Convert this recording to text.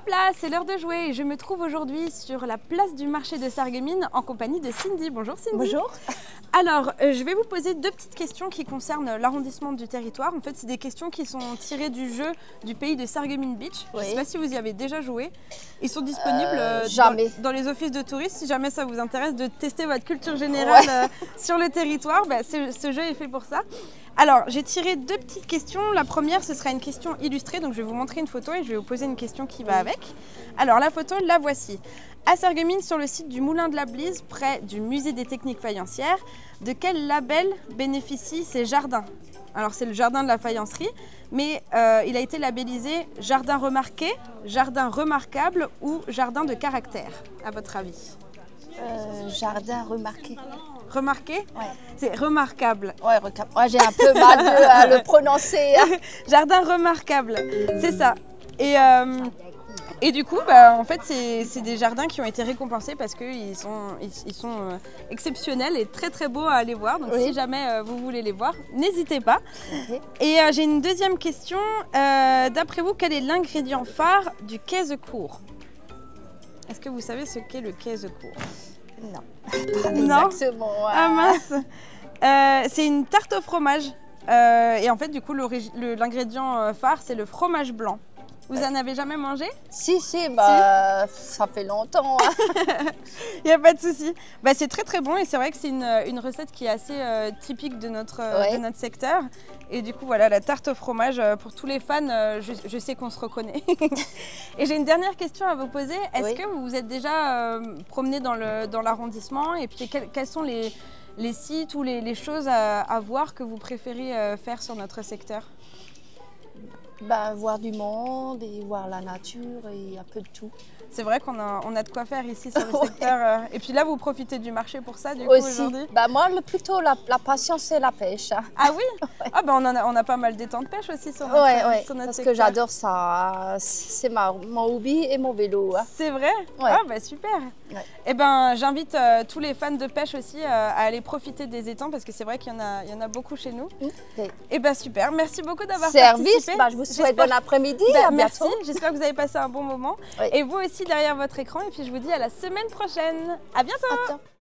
là, c'est l'heure de jouer et je me trouve aujourd'hui sur la place du marché de Sarreguemines en compagnie de Cindy. Bonjour Cindy. Bonjour. Alors, je vais vous poser deux petites questions qui concernent l'arrondissement du territoire. En fait, c'est des questions qui sont tirées du jeu du pays de Sarreguemines Beach. Oui. Je ne sais pas si vous y avez déjà joué. Ils sont disponibles dans les offices de tourisme. Si jamais ça vous intéresse de tester votre culture générale sur le territoire, ce jeu est fait pour ça. Alors, j'ai tiré deux petites questions. La première, ce sera une question illustrée. Donc, je vais vous montrer une photo et je vais vous poser une question qui va avec. Alors, la photo, la voici. À Sarreguemines, sur le site du Moulin de la Blise, près du musée des techniques faïencières, de quel label bénéficient ces jardins? Alors, c'est le jardin de la faïencerie, mais il a été labellisé jardin remarqué, jardin remarquable ou jardin de caractère, à votre avis? Jardin remarqué. Remarqué? Ouais. C'est remarquable. Ouais, j'ai un peu mal à le prononcer. Jardin remarquable, c'est ça. Et du coup, en fait, c'est des jardins qui ont été récompensés parce qu'ils sont exceptionnels et très très beaux à aller voir. Donc si jamais vous voulez les voir, n'hésitez pas. Et j'ai une deuxième question. D'après vous, quel est l'ingrédient phare du quai-de-cour? Est-ce que vous savez ce qu'est le quai-de-cour? Non. Non. Exactement. Ah mince. C'est une tarte au fromage. Et en fait, du coup, l'ingrédient phare, c'est le fromage blanc. Vous en avez jamais mangé? Si, ça fait longtemps. Il n'y a pas de souci. C'est très très bon et c'est vrai que c'est une recette qui est assez typique de notre secteur. Et du coup, voilà, la tarte au fromage, pour tous les fans, je sais qu'on se reconnaît. Et j'ai une dernière question à vous poser. Est-ce que vous vous êtes déjà promené dans l'arrondissement? Et puis, quels sont les sites ou les choses à voir que vous préférez faire sur notre secteur? Voir du monde et voir la nature et un peu de tout. C'est vrai qu'on a de quoi faire ici sur le secteur. Et puis là, vous profitez du marché pour ça, du coup, aujourd'hui? Moi, plutôt la passion, c'est la pêche. Ah oui? Ah on a pas mal d'étangs de pêche aussi sur notre secteur. Parce que j'adore ça. C'est mon hobby et mon vélo. C'est vrai? Ah super. Et j'invite tous les fans de pêche aussi à aller profiter des étangs parce que c'est vrai qu'il y en a beaucoup chez nous. Et super. Merci beaucoup d'avoir participé. Je vous souhaite bon après-midi. Merci. J'espère que vous avez passé un bon moment. Et vous aussi derrière votre écran. Et puis je vous dis à la semaine prochaine. À bientôt.